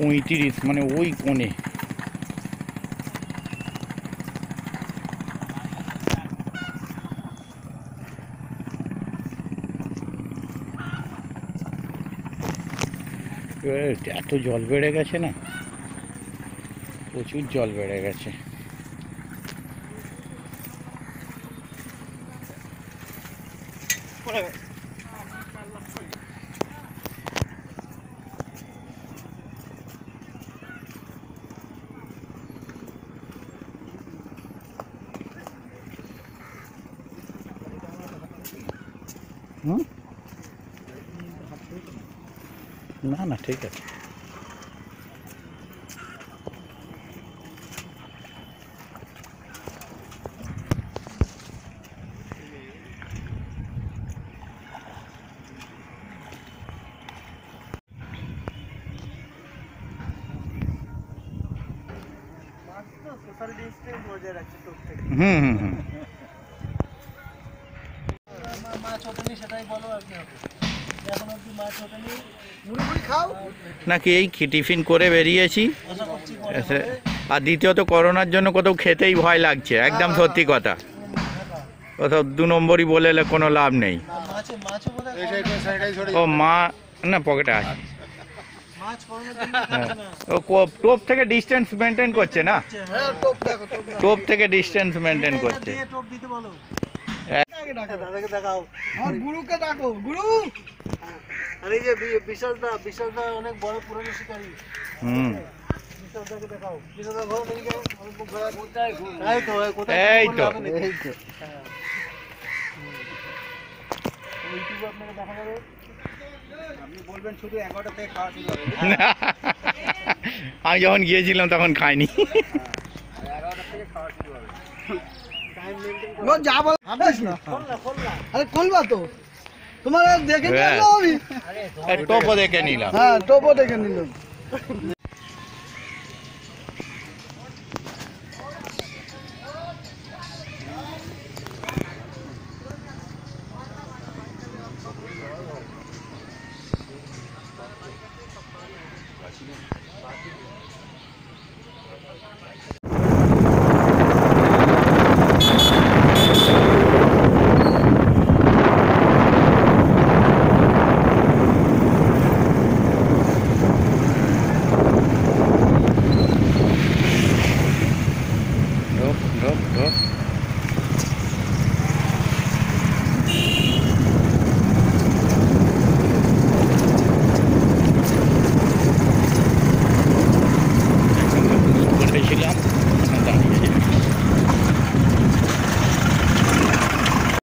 35 মানে ওই কোণে। এত জল বেড়ে গেছে না, প্রচুর জল বেড়ে গেছে। না না ঠিক আছে। হুম হুম হুম নাকি এই টিফিন করে বেরিয়েছি। আর দ্বিতীয়ত করোনার জন্য কোথাও খেতেই ভয় লাগছে, একদম সত্যি কথা। কোথাও 2 নম্বরই বলে কোনো লাভ নেই। ও মা না পকেটে আছে, ও টোপ থেকে ডিস্টেন্স মেনটেন করছে না, টোপ থেকে ডিস্টেন্স মেনটেন করছে। অনেক বড় পুরনো শিকারী। এই তো আমি যখন গিয়েছিলাম তখন খাইনি। তোমার দেখে নিলাম, টোপও দেখে নিলাম। হ্যাঁ টোপও দেখে নিলাম।